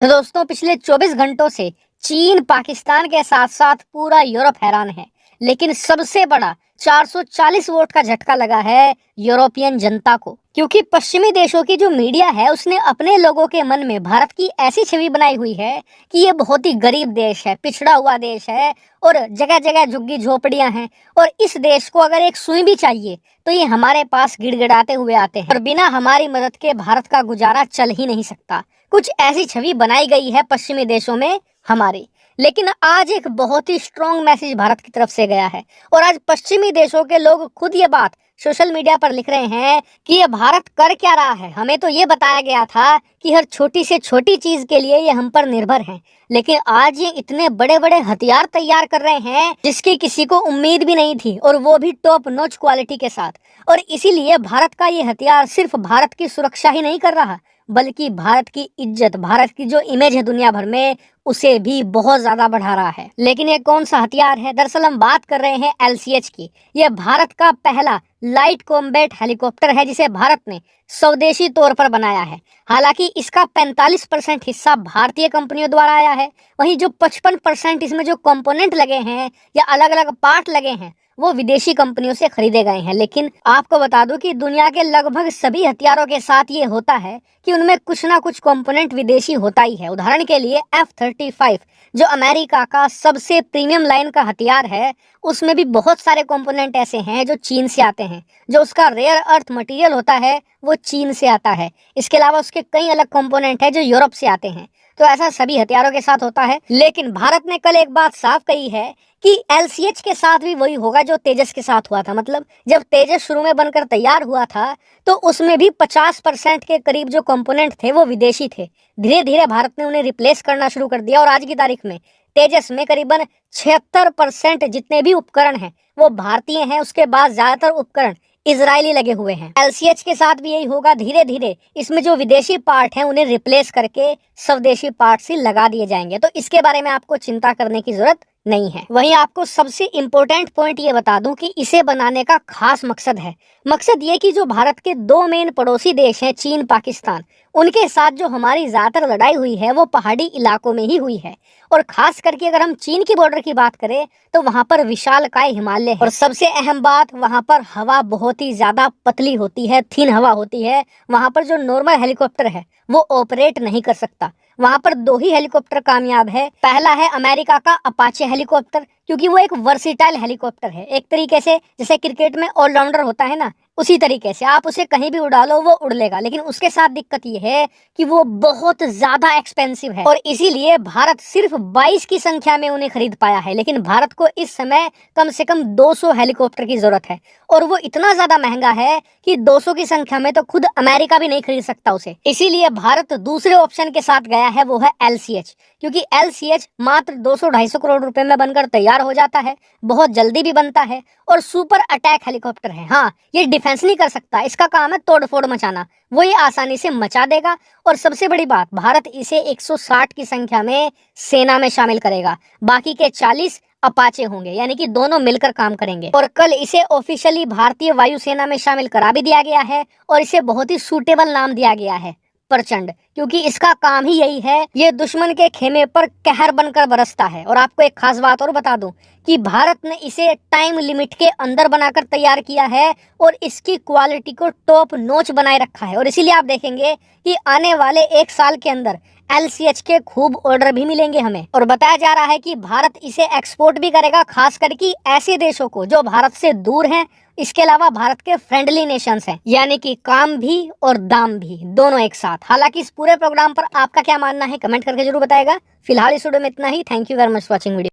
तो दोस्तों पिछले 24 घंटों से चीन पाकिस्तान के साथ साथ पूरा यूरोप हैरान है। लेकिन सबसे बड़ा 440 वोट का झटका लगा है यूरोपियन जनता को, क्योंकि पश्चिमी देशों की जो मीडिया है उसने अपने लोगों के मन में भारत की ऐसी छवि बनाई हुई है कि ये बहुत ही गरीब देश है, पिछड़ा हुआ देश है और जगह जगह झुग्गी झोपड़ियां हैं और इस देश को अगर एक सुई भी चाहिए तो ये हमारे पास गिड़गिड़ाते हुए आते हैं और बिना हमारी मदद के भारत का गुजारा चल ही नहीं सकता। कुछ ऐसी छवि बनाई गई है पश्चिमी देशों में हमारी। लेकिन आज एक बहुत ही स्ट्रॉन्ग मैसेज भारत की तरफ से गया है और आज पश्चिमी देशों के लोग खुद ये बात सोशल मीडिया पर लिख रहे हैं कि ये भारत कर क्या रहा है। हमें तो ये बताया गया था कि हर छोटी से छोटी चीज के लिए ये हम पर निर्भर हैं, लेकिन आज ये इतने बड़े बड़े हथियार तैयार कर रहे हैं जिसकी किसी को उम्मीद भी नहीं थी और वो भी टॉप नॉच क्वालिटी के साथ। और इसीलिए भारत का ये हथियार सिर्फ भारत की सुरक्षा ही नहीं कर रहा बल्कि भारत की इज्जत, भारत की जो इमेज है दुनिया भर में, उसे भी बहुत ज्यादा बढ़ा रहा है। लेकिन ये कौन सा हथियार है? दरअसल हम बात कर रहे हैं LCH की। यह भारत का पहला लाइट कॉम्बैट हेलीकॉप्टर है जिसे भारत ने स्वदेशी तौर पर बनाया है। हालांकि इसका 45% हिस्सा भारतीय कंपनियों द्वारा आया है, वहीं जो 55% इसमें जो कंपोनेंट लगे हैं या अलग अलग पार्ट लगे हैं वो विदेशी कंपनियों से खरीदे गए हैं। लेकिन आपको बता दूं कि दुनिया के लगभग सभी हथियारों के साथ ये होता है कि उनमें कुछ ना कुछ कंपोनेंट विदेशी होता ही है। उदाहरण के लिए F-35 जो अमेरिका का सबसे प्रीमियम लाइन का हथियार है, उसमें भी बहुत सारे कंपोनेंट ऐसे हैं जो चीन से आते हैं। जो उसका रेयर अर्थ मटेरियल होता है वो चीन से आता है। इसके अलावा उसके कई अलग कंपोनेंट हैं जो यूरोप से आते हैं। तो ऐसा सभी हथियारों के साथ होता है। लेकिन भारत ने कल एक बात साफ कही है कि LCH के साथ भी वही होगा जो तेजस के साथ हुआ था। मतलब जब तेजस शुरू में बनकर तैयार हुआ था तो उसमें भी 50% के करीब जो कंपोनेंट थे वो विदेशी थे। धीरे धीरे भारत ने उन्हें रिप्लेस करना शुरू कर दिया और आज की तारीख में तेजस में करीबन 76% जितने भी उपकरण हैं वो भारतीय हैं। उसके बाद ज्यादातर उपकरण इजरायली लगे हुए हैं। LCH के साथ भी यही होगा। धीरे धीरे इसमें जो विदेशी पार्ट हैं उन्हें रिप्लेस करके स्वदेशी पार्ट से लगा दिए जाएंगे। तो इसके बारे में आपको चिंता करने की जरूरत नहीं है। वहीं आपको सबसे इम्पोर्टेंट पॉइंट ये बता दूं कि इसे बनाने का खास मकसद है। मकसद ये कि जो भारत के दो मेन पड़ोसी देश हैं चीन पाकिस्तान, उनके साथ जो हमारी ज्यादातर लड़ाई हुई है वो पहाड़ी इलाकों में ही हुई है। और खास करके अगर हम चीन की बॉर्डर की बात करें तो वहां पर विशालकाय हिमालय है और सबसे अहम बात वहां पर हवा बहुत ही ज्यादा पतली होती है, थिन हवा होती है। वहां पर जो नॉर्मल हेलीकॉप्टर है वो ऑपरेट नहीं कर सकता। वहां पर दो ही हेलीकॉप्टर कामयाब है। पहला है अमेरिका का अपाचे हेलीकॉप्टर, क्योंकि वो एक वर्सिटाइल हेलीकॉप्टर है। एक तरीके से जैसे क्रिकेट में ऑलराउंडर होता है ना, उसी तरीके से आप उसे कहीं भी उड़ा लो वो उड़ लेगा। लेकिन उसके साथ दिक्कत ये है कि वो बहुत ज्यादा एक्सपेंसिव है और इसीलिए भारत सिर्फ 22 की संख्या में उन्हें खरीद पाया है। लेकिन भारत को इस समय कम से कम 200 हेलीकॉप्टर की जरूरत है और वो इतना ज्यादा महंगा है कि 200 की संख्या में तो खुद अमेरिका भी नहीं खरीद सकता उसे। इसीलिए भारत दूसरे ऑप्शन के साथ गया है, वो है LCH। क्योंकि LCH मात्र 200-250 करोड़ रुपए में बनकर तैयार हो जाता है, बहुत जल्दी भी बनता है और सुपर अटैक हेलीकॉप्टर है। हाँ, ये डिफेंस नहीं कर सकता, इसका काम है तोड़फोड़ मचाना, वो ये आसानी से मचा देगा। और सबसे बड़ी बात, भारत इसे 160 की संख्या में सेना में शामिल करेगा, बाकी के 40 अपाचे होंगे, यानी कि दोनों मिलकर काम करेंगे। और कल इसे ऑफिशियली भारतीय वायुसेना में शामिल करा भी दिया गया है और इसे बहुत ही सूटेबल नाम दिया गया है, प्रचंड, क्योंकि इसका काम ही यही है, ये दुश्मन के खेमे पर कहर बनकर बरसता है। और आपको एक खास बात और बता दूं कि भारत ने इसे टाइम लिमिट के अंदर बनाकर तैयार किया है और इसकी क्वालिटी को टॉप नॉच बनाए रखा है। और इसीलिए आप देखेंगे कि आने वाले 1 साल के अंदर LCH के खूब ऑर्डर भी मिलेंगे हमें। और बताया जा रहा है कि भारत इसे एक्सपोर्ट भी करेगा, खास करके ऐसे देशों को जो भारत से दूर हैं। इसके अलावा भारत के फ्रेंडली नेशंस हैं, यानी कि काम भी और दाम भी दोनों एक साथ। हालांकि इस पूरे प्रोग्राम पर आपका क्या मानना है कमेंट करके जरूर बताएगा। फिलहाल इस वीडियो में इतना ही। Thank you very much for watching video.